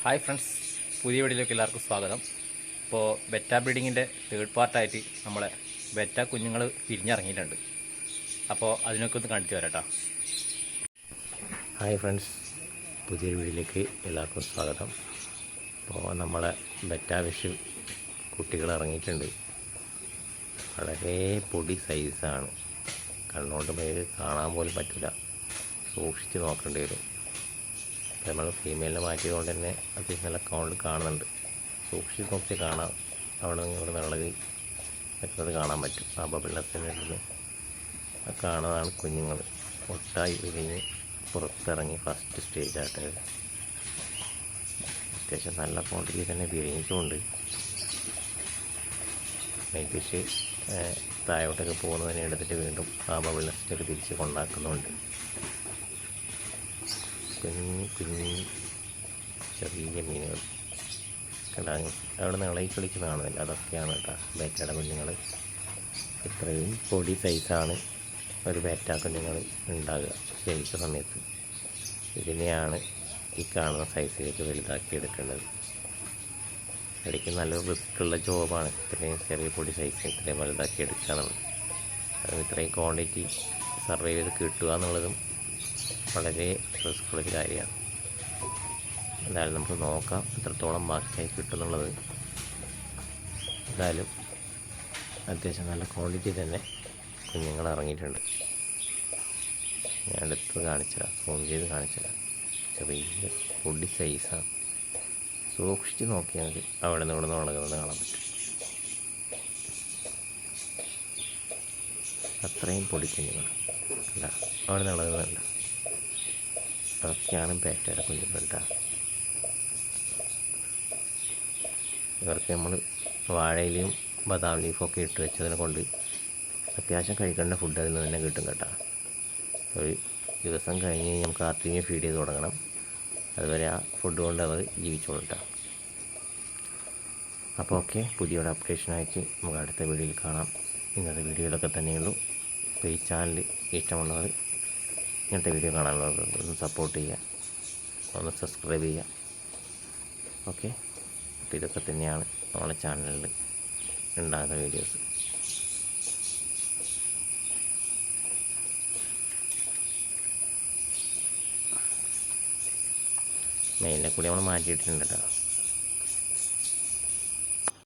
Hi friends, പുതിയ വീഡിയോയിലേക്ക് എല്ലാവർക്കും സ്വാഗതം. ഇപ്പോൾ ബെറ്റ ബ്രീഡിങ്ങിൻ്റെ തേർഡ് പാർട്ടായിട്ട് നമ്മളെ ബെറ്റ കുഞ്ഞുങ്ങൾ പിരിഞ്ഞിറങ്ങിയിട്ടുണ്ട്. അപ്പോൾ അതിനൊക്കെ ഒന്ന് കാണിച്ചു തരാം കേട്ടോ. ഹായ് ഫ്രണ്ട്സ്, പുതിയൊരു വീഡിയോയിലേക്ക് എല്ലാവർക്കും സ്വാഗതം. അപ്പോൾ നമ്മളെ ബെറ്റ വിഷു കുട്ടികൾ ഇറങ്ങിയിട്ടുണ്ട്. വളരെ പൊടി സൈസാണ്, കണ്ണുകൊണ്ട് പേര് കാണാൻ പോലും പറ്റില്ല, സൂക്ഷിച്ച് നോക്കേണ്ടി വരും. നമ്മൾ ഫീമെയിലിനെ മാറ്റിയതുകൊണ്ട് തന്നെ അത്യാവശ്യം നല്ല കൗണ്ട് കാണുന്നുണ്ട്. സൂക്ഷിച്ച് നോക്കി കാണാം, അവിടെ നിന്ന് ഇവിടെ ഇളകി വെക്കുന്നത് കാണാൻ പറ്റും. ആ ബബിളത്തിൻ്റെ അടുത്ത് കാണുന്നതാണ് കുഞ്ഞുങ്ങൾ ഒട്ടായി വിരിഞ്ഞ് പുറത്തിറങ്ങി ഫസ്റ്റ് സ്റ്റേജായിട്ട്. അത്യാവശ്യം നല്ല ക്വാണ്ടിറ്റി തന്നെ വിരിഞ്ഞിട്ടുമുണ്ട്. മെയിൻ ഫിഷ് താഴോട്ടൊക്കെ പോകുന്നതിനെ എടുത്തിട്ട് വീണ്ടും ആ ബബിൾ നെസ്റ്റിലേക്ക് തിരിച്ച് കൊണ്ടാക്കുന്നുണ്ട്. കുഞ്ഞ് ചെറിയ മീനുകൾ കണ്ടാ അവിടെ നിന്ന് ഇളകി കളിക്കുന്നതാണല്ലോ, അതൊക്കെയാണ് കേട്ടോ ബേറ്റയുടെ കുഞ്ഞുങ്ങൾ. ഇത്രയും പൊടി സൈസാണ് ഒരു ബേറ്റ കുഞ്ഞുങ്ങൾ ഉണ്ടാകുക ജനിച്ച സമയത്ത്. ഇതിനെയാണ് ഈ കാണുന്ന സൈസിലേക്ക് വലുതാക്കി എടുക്കേണ്ടത്. ഇടയ്ക്ക് നല്ലൊരു റിസ്ക്കുള്ള ജോബാണ് ഇത്രയും ചെറിയ പൊടി സൈസ് ഇത്രയും വലുതാക്കി എടുക്കുക എന്നുള്ളത്. അതും ഇത്രയും ക്വാണ്ടിറ്റി സർവൈവ് ചെയ്ത് കിട്ടുക എന്നുള്ളതും വളരെ റിസ്ക്കുള്ളൊരു കാര്യമാണ്. എന്തായാലും നമുക്ക് നോക്കാം എത്രത്തോളം ബാക്കിയായി കിട്ടുന്നുള്ളത്. എന്തായാലും അത്യാവശ്യം നല്ല ക്വാണ്ടിറ്റി തന്നെ കുഞ്ഞുങ്ങൾ ഇറങ്ങിയിട്ടുണ്ട്. ഞാൻ അടുത്ത് കാണിച്ചുതരാം, സൂം ചെയ്ത് കാണിച്ചുതരാം. ചെറിയ പൊടി സൈസാണ്, സൂക്ഷിച്ച് നോക്കിയാൽ അവിടെ നിന്ന് ഇവിടെ നിന്ന് ഉണങ്ങുന്നത് കാണാൻ പറ്റും. അത്രയും പൊടി കുഞ്ഞുങ്ങൾ അല്ല, അവിടെ നിന്ന് ഇളകുന്നതല്ല. അതൊക്കെയാണ് ബേറ്റയുടെ കുഞ്ഞുങ്ങൾ. ഇവർക്ക് നമ്മൾ വാഴയിലും ബദാം ലീഫൊക്കെ ഇട്ട് വെച്ചതിനെ കൊണ്ട് അത്യാവശ്യം കഴിക്കേണ്ട ഫുഡ് അതിൽ നിന്ന് തന്നെ കിട്ടും കേട്ടോ. ഒരു ദിവസം കഴിഞ്ഞ് നമുക്ക് ആർട്ടിനെ ഫീഡ് ചെയ്ത് തുടങ്ങണം. അതുവരെ ആ ഫുഡ് കൊണ്ട് അവർ ജീവിച്ചോളും കേട്ടോ. അപ്പോൾ ഓക്കെ, പുതിയൊരു അപ്ഡേഷനായിട്ട് നമുക്ക് അടുത്ത വീഡിയോയിൽ കാണാം. ഇന്നത്തെ വീഡിയോയിലൊക്കെ തന്നെയുള്ളൂ. അപ്പോൾ ഈ ചാനൽ ഇഷ്ടമുള്ളവർ ഇങ്ങനത്തെ വീഡിയോ കാണാനുള്ളത് ഒന്ന് സപ്പോർട്ട് ചെയ്യുക, ഒന്ന് സബ്സ്ക്രൈബ് ചെയ്യുക. ഓക്കെ, അപ്പോൾ ഇതൊക്കെ തന്നെയാണ് നമ്മളെ ചാനലിൽ ഉണ്ടാകുന്ന വീഡിയോസ്. മെയിലിനെ കൂടി നമ്മൾ മാറ്റിയിട്ടുണ്ട് കേട്ടോ.